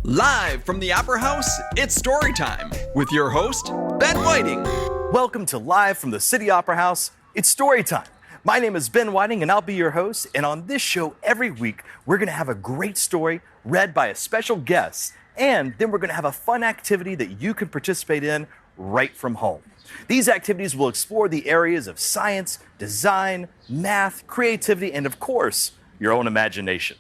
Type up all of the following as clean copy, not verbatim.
Live from the Opera House, it's Storytime with your host, Ben Whiting. Welcome to Live from the City Opera House, it's Storytime. My name is Ben Whiting and I'll be your host, and on this show every week we're going to have a great story read by a special guest, and then we're going to have a fun activity that you can participate in right from home. These activities will explore the areas of science, design, math, creativity, and of course, your own imagination.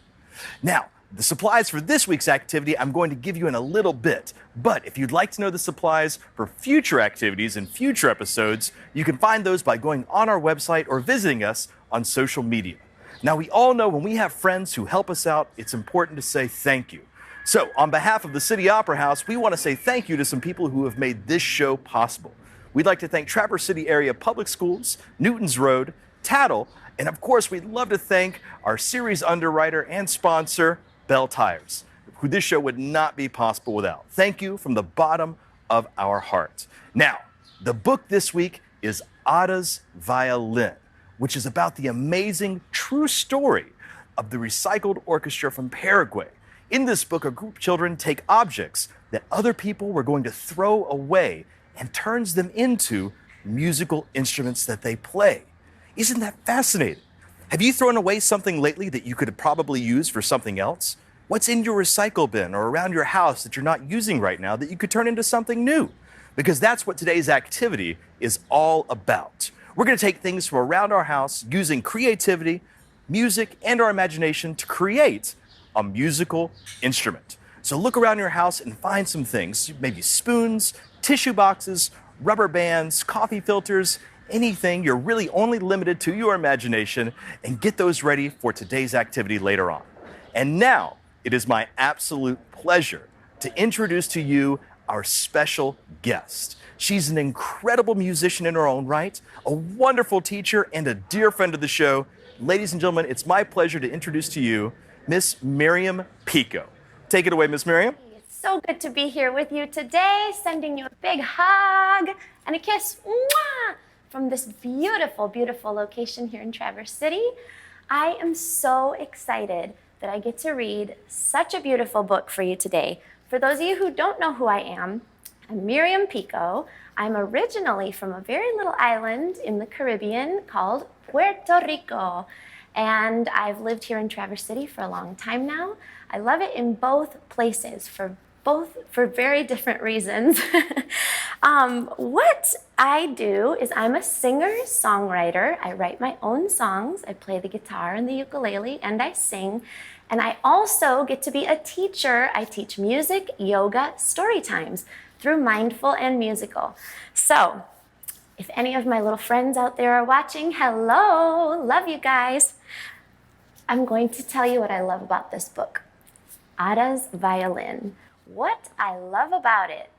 Now, the supplies for this week's activity I'm going to give you in a little bit, but if you'd like to know the supplies for future activities and future episodes, you can find those by going on our website or visiting us on social media. Now, we all know when we have friends who help us out, it's important to say thank you. So, on behalf of the City Opera House, we want to say thank you to some people who have made this show possible. We'd like to thank Traverse City Area Public Schools, Newtons Road, Tattle, and of course, we'd love to thank our series underwriter and sponsor, Bell Tires, who this show would not be possible without. Thank you from the bottom of our heart. Now, the book this week is Ada's Violin, which is about the amazing true story of the Recycled Orchestra from Paraguay. In this book, a group of children take objects that other people were going to throw away and turns them into musical instruments that they play. Isn't that fascinating? Have you thrown away something lately that you could probably use for something else? What's in your recycle bin or around your house that you're not using right now that you could turn into something new? Because that's what today's activity is all about. We're going to take things from around our house using creativity, music, and our imagination to create a musical instrument. So look around your house and find some things, maybe spoons, tissue boxes, rubber bands, coffee filters, anything. You're really only limited to your imagination, and get those ready for today's activity later on. And now, it is my absolute pleasure to introduce to you our special guest. She's an incredible musician in her own right, a wonderful teacher, and a dear friend of the show. Ladies and gentlemen, it's my pleasure to introduce to you Miss Miriam Pico. Take it away, Miss Miriam. It's so good to be here with you today, sending you a big hug and a kiss. Mwah! From this beautiful, beautiful location here in Traverse City. I am so excited that I get to read such a beautiful book for you today. For those of you who don't know who I am, I'm Miriam Pico. I'm originally from a very little island in the Caribbean called Puerto Rico. And I've lived here in Traverse City for a long time now. I love it in both places for very different reasons. What I do is I'm a singer-songwriter. I write my own songs. I play the guitar and the ukulele, and I sing. And I also get to be a teacher. I teach music, yoga, story times through Mindful and Musical. So if any of my little friends out there are watching, hello, love you guys. I'm going to tell you what I love about this book, Ada's Violin. What I love about it,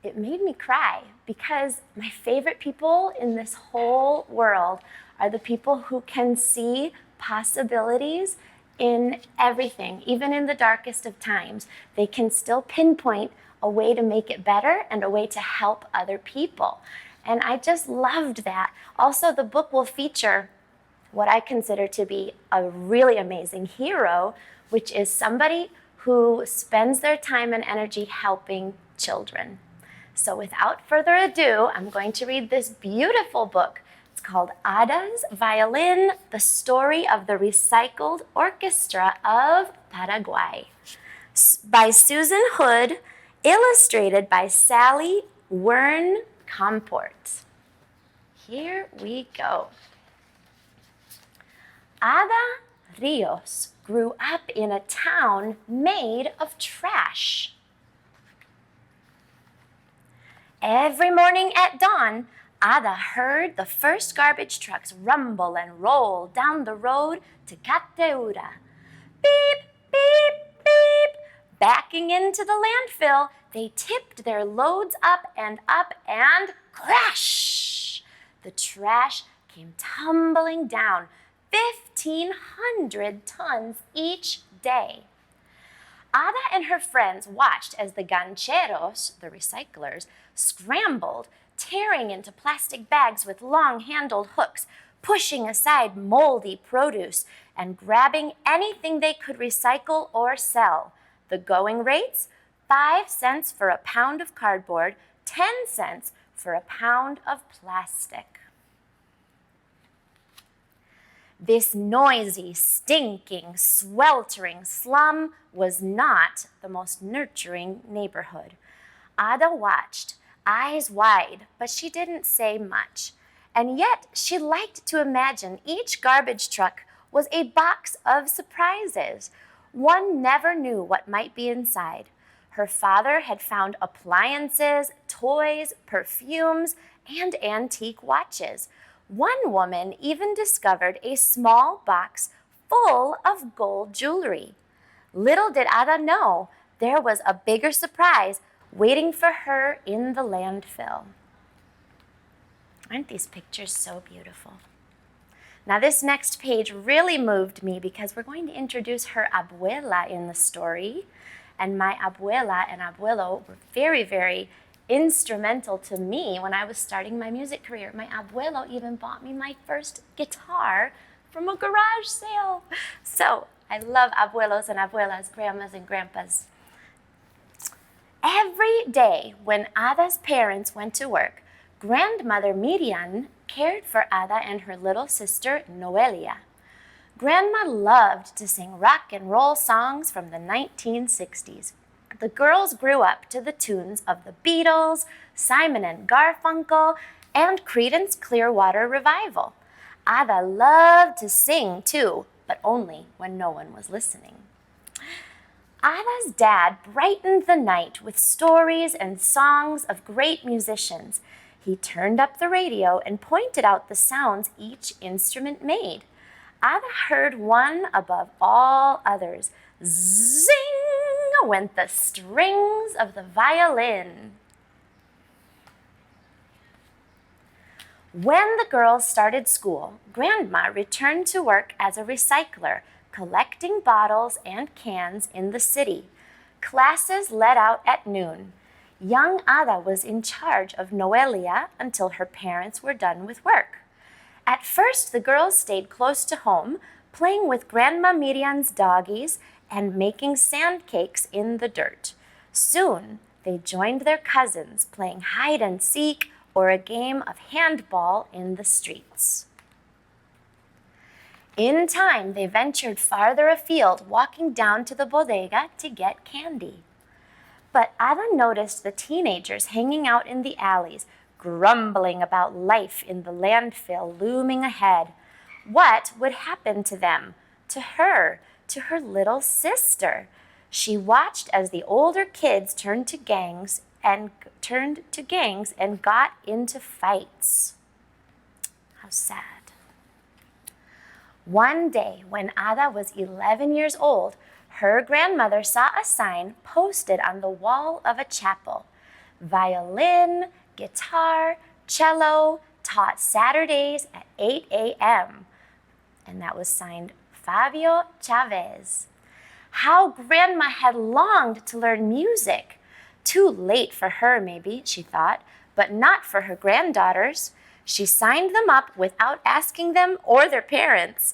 it made me cry because my favorite people in this whole world are the people who can see possibilities in everything, even in the darkest of times. They can still pinpoint a way to make it better and a way to help other people. And I just loved that. Also, the book will feature what I consider to be a really amazing hero, which is somebody who spends their time and energy helping children. So without further ado, I'm going to read this beautiful book. It's called Ada's Violin, the story of the Recycled Orchestra of Paraguay, by Susan Hood, illustrated by Sally Wern Comport. Here we go. Ada Rios grew up in a town made of trash. Every morning at dawn, Ada heard the first garbage trucks rumble and roll down the road to Cateura. Beep, beep, beep. Backing into the landfill, they tipped their loads up, and crash! The trash came tumbling down, 1,500 tons each day. Ada and her friends watched as the gancheros, the recyclers, scrambled, tearing into plastic bags with long-handled hooks, pushing aside moldy produce, and grabbing anything they could recycle or sell. The going rates, 5 cents for a pound of cardboard, 10 cents for a pound of plastic. This noisy, stinking, sweltering slum was not the most nurturing neighborhood. Ada watched, eyes wide, but she didn't say much. And yet she liked to imagine each garbage truck was a box of surprises. One never knew what might be inside. Her father had found appliances, toys, perfumes, and antique watches. One woman even discovered a small box full of gold jewelry. Little did Ada know there was a bigger surprise waiting for her in the landfill. Aren't these pictures so beautiful? Now this next page really moved me because we're going to introduce her abuela in the story. And my abuela and abuelo were very, very instrumental to me when I was starting my music career. My abuelo even bought me my first guitar from a garage sale. So I love abuelos and abuelas, grandmas and grandpas. Every day when Ada's parents went to work, grandmother Miriam cared for Ada and her little sister Noelia. Grandma loved to sing rock and roll songs from the 1960s. The girls grew up to the tunes of the Beatles, Simon and Garfunkel, and Creedence Clearwater Revival. Ada loved to sing too, but only when no one was listening. Ada's dad brightened the night with stories and songs of great musicians. He turned up the radio and pointed out the sounds each instrument made. Ada heard one above all others. Zing went the strings of the violin. When the girls started school, Grandma returned to work as a recycler, collecting bottles and cans in the city. Classes let out at noon. Young Ada was in charge of Noelia until her parents were done with work. At first, the girls stayed close to home, playing with Grandma Miriam's doggies and making sand cakes in the dirt. Soon, they joined their cousins, playing hide and seek or a game of handball in the streets. In time, they ventured farther afield, walking down to the bodega to get candy. But Ada noticed the teenagers hanging out in the alleys, grumbling about life in the landfill looming ahead. What would happen to them, to her little sister? She watched as the older kids turned to gangs and got into fights. How sad. One day, when Ada was 11 years old, her grandmother saw a sign posted on the wall of a chapel. Violin, guitar, cello, taught Saturdays at 8 a.m. And that was signed Fabio Chavez. How Grandma had longed to learn music. Too late for her, maybe, she thought, but not for her granddaughters. She signed them up without asking them or their parents.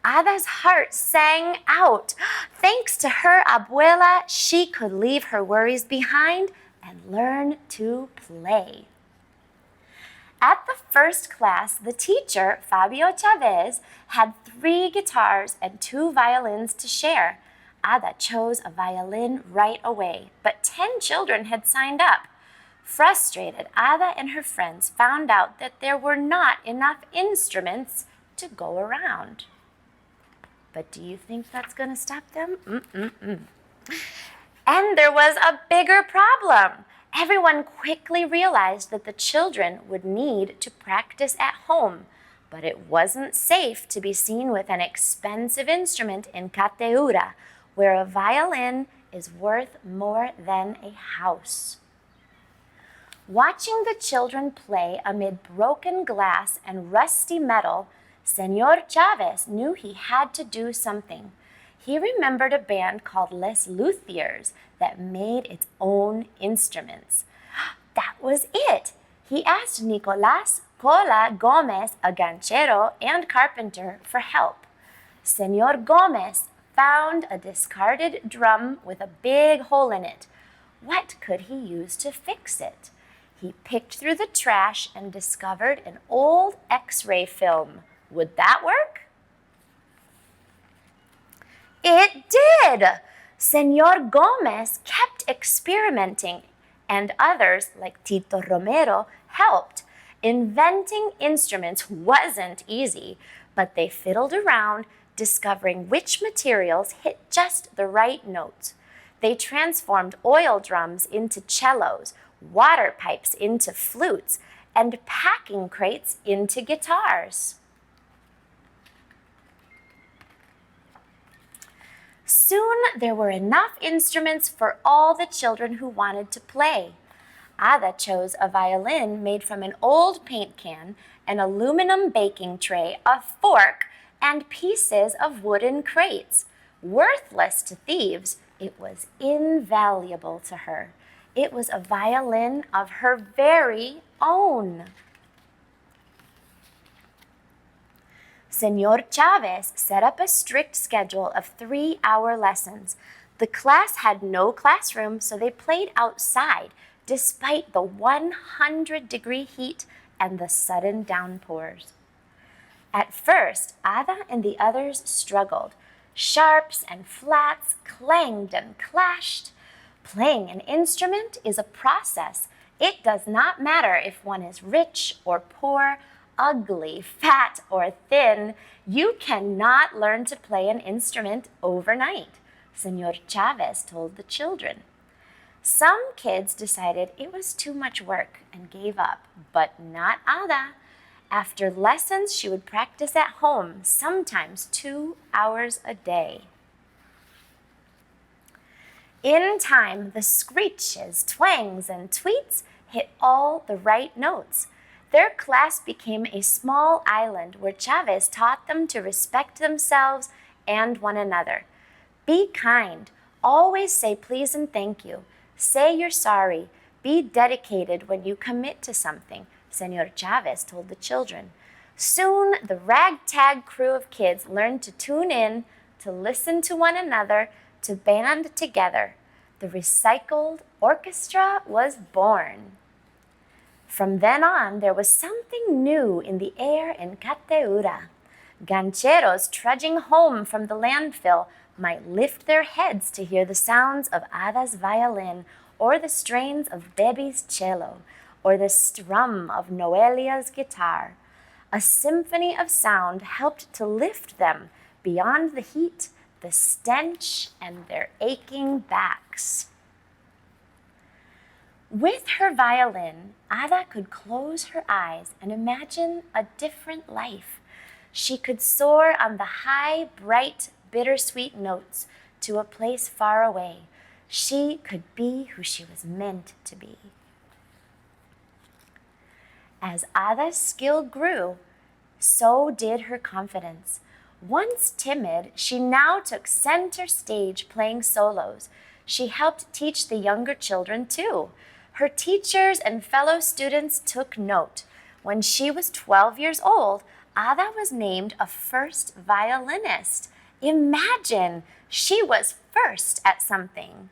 Ada's heart sang out. Thanks to her abuela, she could leave her worries behind and learn to play. At the first class, the teacher, Fabio Chavez, had 3 guitars and 2 violins to share. Ada chose a violin right away, but 10 children had signed up. Frustrated, Ada and her friends found out that there were not enough instruments to go around. But do you think that's going to stop them? And there was a bigger problem. Everyone quickly realized that the children would need to practice at home, but it wasn't safe to be seen with an expensive instrument in Cateura, where a violin is worth more than a house. Watching the children play amid broken glass and rusty metal, Senor Chavez knew he had to do something. He remembered a band called Les Luthiers that made its own instruments. That was it! He asked Nicolas Cola Gomez, a ganchero and carpenter, for help. Senor Gomez found a discarded drum with a big hole in it. What could he use to fix it? He picked through the trash and discovered an old X-ray film. Would that work? It did! Señor Gomez kept experimenting, and others, like Tito Romero, helped. Inventing instruments wasn't easy, but they fiddled around, discovering which materials hit just the right notes. They transformed oil drums into cellos, water pipes into flutes, and packing crates into guitars. Soon there were enough instruments for all the children who wanted to play. Ada chose a violin made from an old paint can, an aluminum baking tray, a fork, and pieces of wooden crates. Worthless to thieves, it was invaluable to her. It was a violin of her very own. Señor Chavez set up a strict schedule of 3-hour lessons. The class had no classroom, so they played outside, despite the 100-degree heat and the sudden downpours. At first, Ada and the others struggled. Sharps and flats clanged and clashed. Playing an instrument is a process. It does not matter if one is rich or poor, ugly, fat, or thin. You cannot learn to play an instrument overnight, Señor Chavez told the children. Some kids decided it was too much work and gave up, but not Ada. After lessons, she would practice at home, sometimes 2 hours a day. In time, the screeches, twangs, and tweets hit all the right notes. Their class became a small island where Chavez taught them to respect themselves and one another. Be kind. Always say please and thank you. Say you're sorry. Be dedicated when you commit to something, Señor Chavez told the children. Soon, the ragtag crew of kids learned to tune in, to listen to one another, to band together. The Recycled Orchestra was born. From then on, there was something new in the air in Cateura. Gancheros trudging home from the landfill might lift their heads to hear the sounds of Ada's violin, or the strains of Debbie's cello, or the strum of Noelia's guitar. A symphony of sound helped to lift them beyond the heat, the stench, and their aching backs. With her violin, Ada could close her eyes and imagine a different life. She could soar on the high, bright, bittersweet notes to a place far away. She could be who she was meant to be. As Ada's skill grew, so did her confidence. Once timid, she now took center stage playing solos. She helped teach the younger children too. Her teachers and fellow students took note. When she was 12 years old, Ada was named a first violinist. Imagine, she was first at something.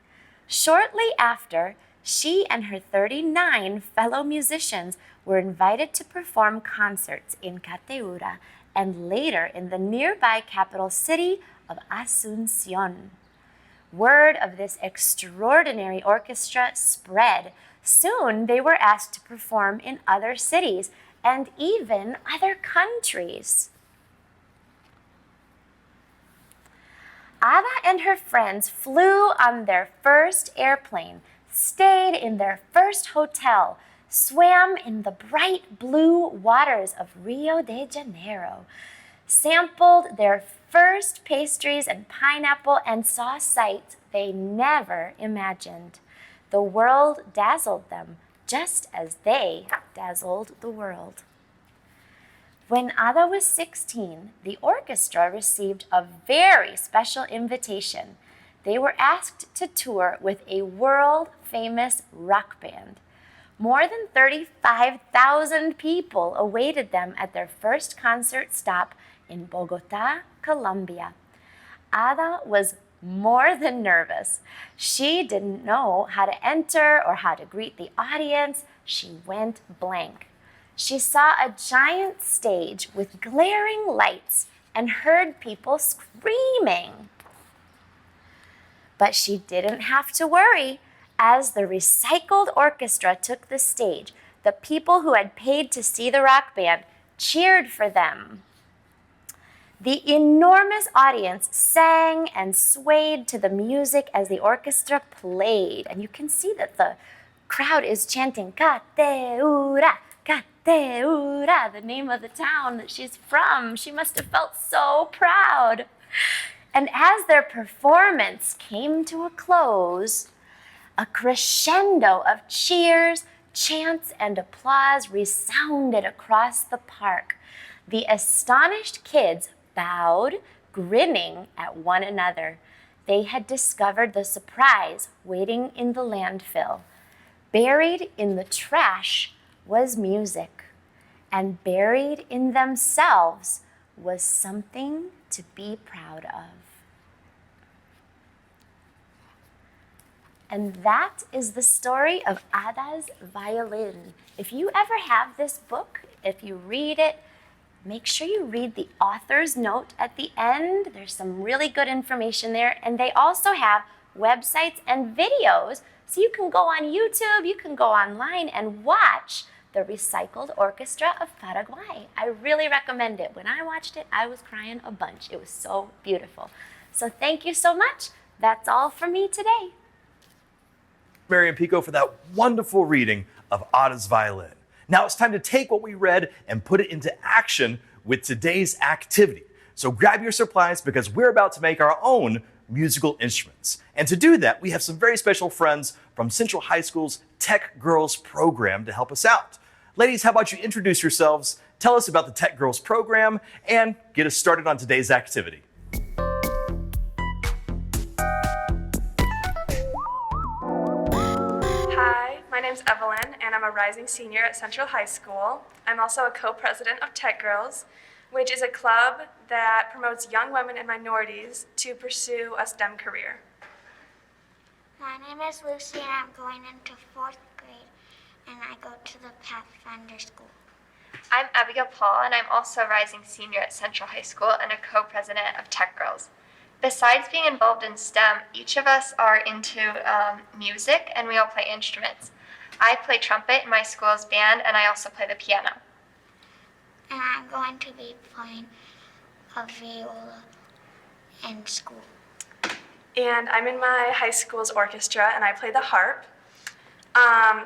Shortly after, she and her 39 fellow musicians were invited to perform concerts in Cateura and later in the nearby capital city of Asunción. Word of this extraordinary orchestra spread. Soon they were asked to perform in other cities and even other countries. Ada and her friends flew on their first airplane, stayed in their first hotel, swam in the bright blue waters of Rio de Janeiro, sampled their first pastries and pineapple, and saw sights they never imagined. The world dazzled them, just as they dazzled the world. When Ada was 16, the orchestra received a very special invitation. They were asked to tour with a world-famous rock band. More than 35,000 people awaited them at their first concert stop in Bogotá, Colombia. Ada was more than nervous. She didn't know how to enter or how to greet the audience. She went blank. She saw a giant stage with glaring lights and heard people screaming. But she didn't have to worry. As the Recycled Orchestra took the stage, the people who had paid to see the rock band cheered for them. The enormous audience sang and swayed to the music as the orchestra played. And you can see that the crowd is chanting, Cateura, Cateura, the name of the town that she's from. She must have felt so proud. And as their performance came to a close, a crescendo of cheers, chants, and applause resounded across the park. The astonished kids bowed, grinning at one another. They had discovered the surprise waiting in the landfill. Buried in the trash was music, and buried in themselves was something to be proud of. And that is the story of Ada's Violin. If you ever have this book, if you read it, make sure you read the author's note at the end. There's some really good information there. And they also have websites and videos. So you can go on YouTube, you can go online and watch the Recycled Orchestra of Paraguay. I really recommend it. When I watched it, I was crying a bunch. It was so beautiful. So thank you so much. That's all for me today. Miriam Pico for that wonderful reading of Ada's Violin. Now it's time to take what we read and put it into action with today's activity. So grab your supplies because we're about to make our own musical instruments. And to do that, we have some very special friends from Central High School's Tech Girls program to help us out. Ladies, how about you introduce yourselves, tell us about the Tech Girls program, and get us started on today's activity. My name's Evelyn, and I'm a rising senior at Central High School. I'm also a co-president of Tech Girls, which is a club that promotes young women and minorities to pursue a STEM career. My name is Lucy, and I'm going into 4th grade, and I go to the Pathfinder School. I'm Abigail Paul, and I'm also a rising senior at Central High School and a co-president of Tech Girls. Besides being involved in STEM, each of us are into music, and we all play instruments. I play trumpet in my school's band, and I also play the piano. And I'm going to be playing a viola in school. And I'm in my high school's orchestra, and I play the harp.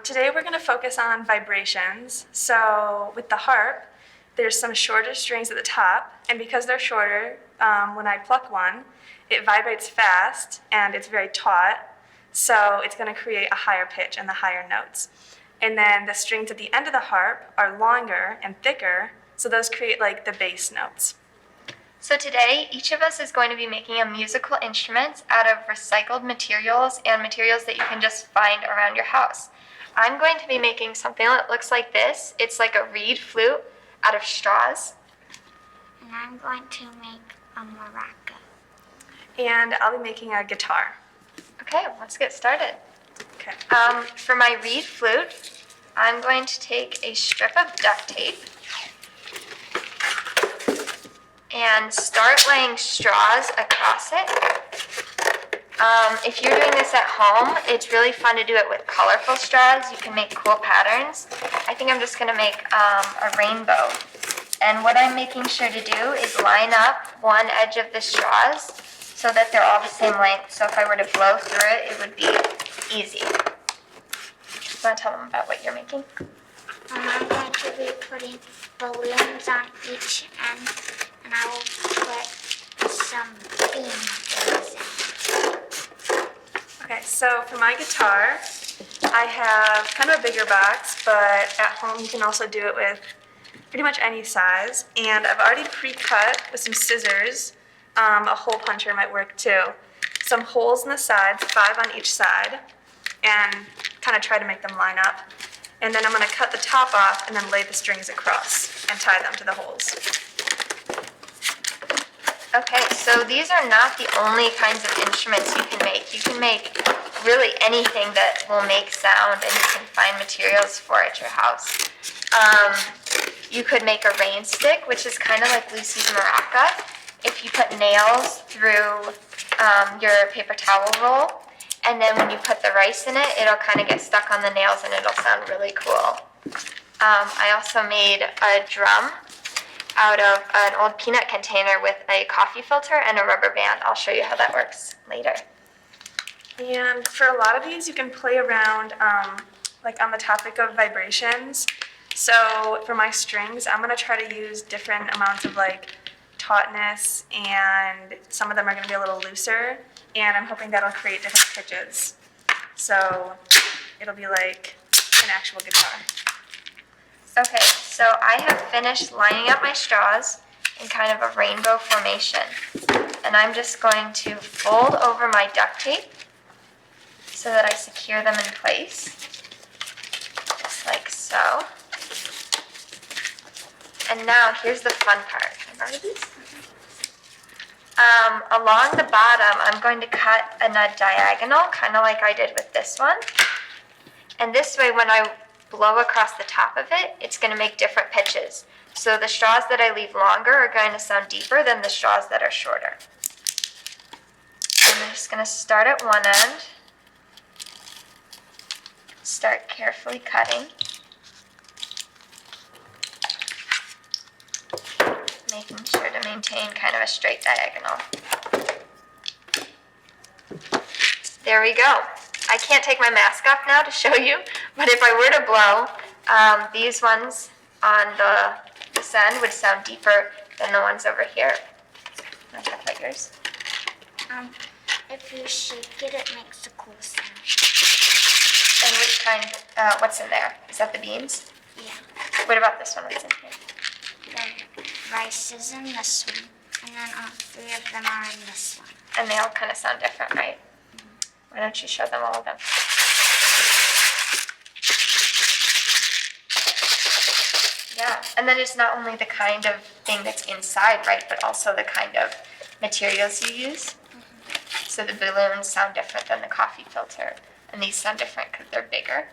Today we're going to focus on vibrations. So with the harp, there's some shorter strings at the top, and because they're shorter, when I pluck one, it vibrates fast, and it's very taut. So it's going to create a higher pitch and the higher notes. And then the strings at the end of the harp are longer and thicker, so those create like the bass notes. So today, each of us is going to be making a musical instrument out of recycled materials and materials that you can just find around your house. I'm going to be making something that looks like this. It's like a reed flute out of straws. And I'm going to make a maraca. And I'll be making a guitar. Okay, let's get started. Okay. For my reed flute, I'm going to take a strip of duct tape and start laying straws across it. If you're doing this at home, it's really fun to do it with colorful straws. You can make cool patterns. I think I'm just going to make a rainbow. And what I'm making sure to do is line up one edge of the straws so that they're all the same length. So if I were to blow through it, it would be easy. You want to tell them about what you're making? I'm going to be putting balloons on each end, and I will put some beans in. Okay, so for my guitar, I have kind of a bigger box, but at home you can also do it with pretty much any size. And I've already pre-cut with some scissors. A hole puncher might work too. Some holes in the sides, 5 on each side, and kind of try to make them line up. And then I'm going to cut the top off and then lay the strings across and tie them to the holes. Okay, so these are not the only kinds of instruments you can make. You can make really anything that will make sound, and you can find materials for at your house. You could make a rain stick, which is kind of like Lucy's maraca. If you put nails through your paper towel roll, and then when you put the rice in it, it'll kind of get stuck on the nails and it'll sound really cool. I also made a drum out of an old peanut container with a coffee filter and a rubber band. I'll show you how that works later. And for a lot of these, you can play around like on the topic of vibrations. So for my strings, I'm going to try to use different amounts of like tautness, and some of them are going to be a little looser, and I'm hoping that'll create different pitches. So it'll be like an actual guitar. Okay, so I have finished lining up my straws in kind of a rainbow formation. And I'm just going to fold over my duct tape so that I secure them in place, just like so. And now here's the fun part. Can I borrow these? Along the bottom, I'm going to cut a diagonal, kind of like I did with this one. And this way, when I blow across the top of it, it's going to make different pitches. So the straws that I leave longer are going to sound deeper than the straws that are shorter. And I'm just going to start at one end, start carefully cutting, making sure to maintain kind of a straight diagonal. There we go. I can't take my mask off now to show you, but if I were to blow, these ones on this end would sound deeper than the ones over here. I'll check out yours. If you shake it, it makes a cool sound. And which kind, what's in there? Is that the beans? Yeah. What about this one? What's in here? The rice is in this one, and then all three of them are in this one. And they all kind of sound different, right? Why don't you show them all of them? Yeah, and then it's not only the kind of thing that's inside, right, but also the kind of materials you use. So the balloons sound different than the coffee filter, and these sound different because they're bigger.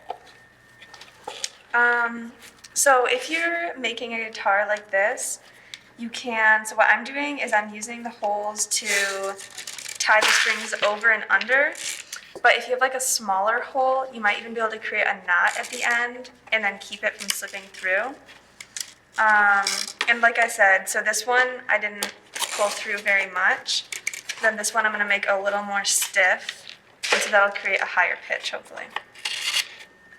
So if you're making a guitar like this, you can, so what I'm doing is I'm using the holes to tie the strings over and under. But if you have like a smaller hole, you might even be able to create a knot at the end and then keep it from slipping through. And like I said, so this one I didn't pull through very much. Then this one I'm going to make a little more stiff, and so that'll create a higher pitch, hopefully.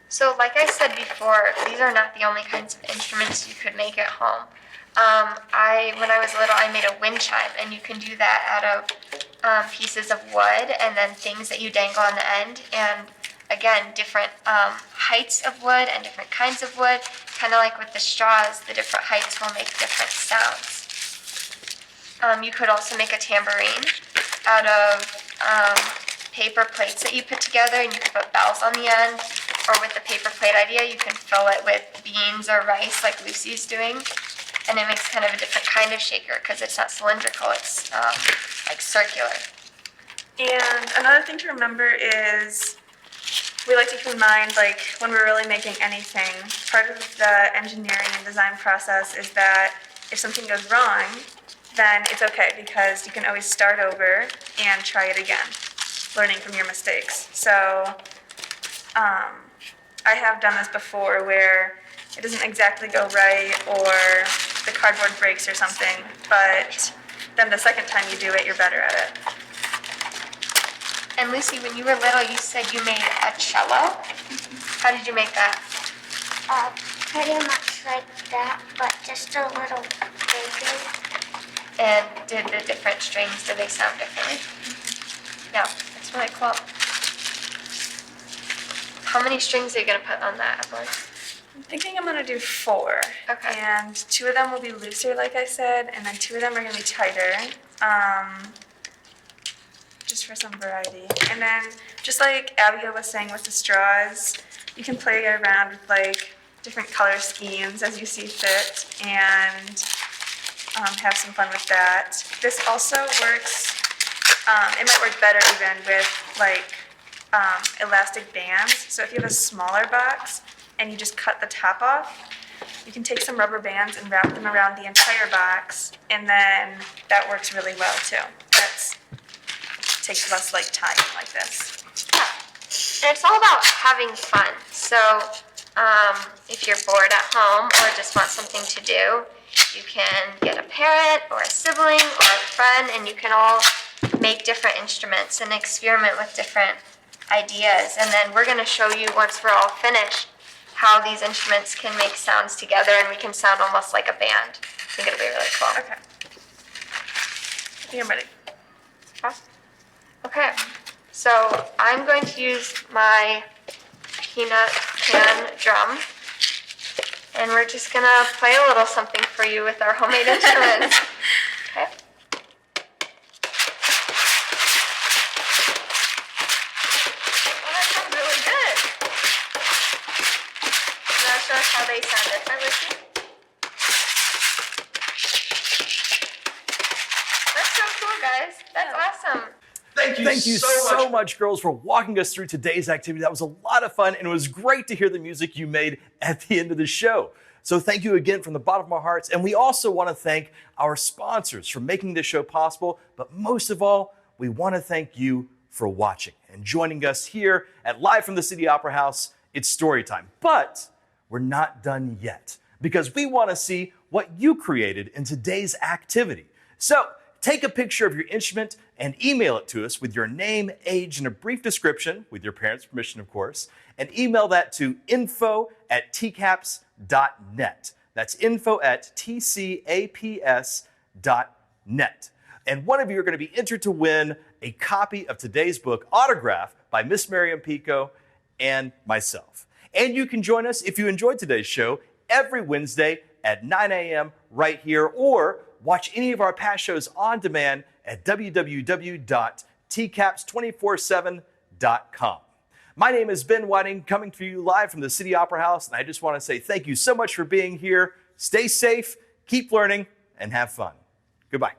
So like I said before, these are not the only kinds of instruments you could make at home. When I was little, I made a wind chime, and you can do that out of pieces of wood and then things that you dangle on the end. And again, different heights of wood and different kinds of wood, kind of like with the straws, the different heights will make different sounds. You could also make a tambourine out of paper plates that you put together, and you can put bells on the end. Or with the paper plate idea, you can fill it with beans or rice like Lucy's doing. And it makes kind of a different kind of shaker because it's not cylindrical, it's like circular. And another thing to remember is we like to keep in mind, like when we're really making anything, part of the engineering and design process is that if something goes wrong, then it's okay because you can always start over and try it again, learning from your mistakes. So I have done this before where it doesn't exactly go right or the cardboard breaks or something, but then the second time you do it, you're better at it. And Lucy, when you were little, you said you made a cello. How did you make that? Pretty much like that, but just a little bigger. And did the different strings, do they sound differently? Yeah, that's really cool. How many strings are you going to put on that, Evelyn? I'm thinking I'm going to do 4. Okay. And 2 of them will be looser, like I said, and then 2 of them are going to be tighter, just for some variety. And then, just like Abigail was saying with the straws, you can play around with like different color schemes as you see fit. And have some fun with that. This also works, it might work better even with like elastic bands. So if you have a smaller box and you just cut the top off, you can take some rubber bands and wrap them around the entire box, and then that works really well too. That takes less like time like this. And it's all about having fun. So if you're bored at home or just want something to do, you can get a parent or a sibling or a friend, and you can all make different instruments and experiment with different ideas. And then we're going to show you, once we're all finished, how these instruments can make sounds together, and we can sound almost like a band. I think it'll be really cool. Okay. I think I'm ready. Okay, so I'm going to use my peanut can drum, and we're just gonna play a little something for you with our homemade instruments. Okay. Well, that sounds really good. Now show us how they sounded. Hi, Lucy. That's so cool, guys. That's awesome. Thank you so much, girls, for walking us through today's activity. That was a lot of fun, and it was great to hear the music you made at the end of the show. So thank you again from the bottom of our hearts. And we also want to thank our sponsors for making this show possible. But most of all, we want to thank you for watching and joining us here at Live from the City Opera House. It's Storytime. But we're not done yet, because we want to see what you created in today's activity. So take a picture of your instrument and email it to us with your name, age, and a brief description, with your parents' permission, of course, and email that to info@tcaps.net. That's info@tcaps.net. And one of you are going to be entered to win a copy of today's book, autographed by Miss Miriam, Pico, and myself. And you can join us if you enjoyed today's show every Wednesday at 9 a.m. right here, or watch any of our past shows on demand at www.tcaps247.com. My name is Ben Whiting, coming to you live from the City Opera House, and I just want to say thank you so much for being here. Stay safe, keep learning, and have fun. Goodbye.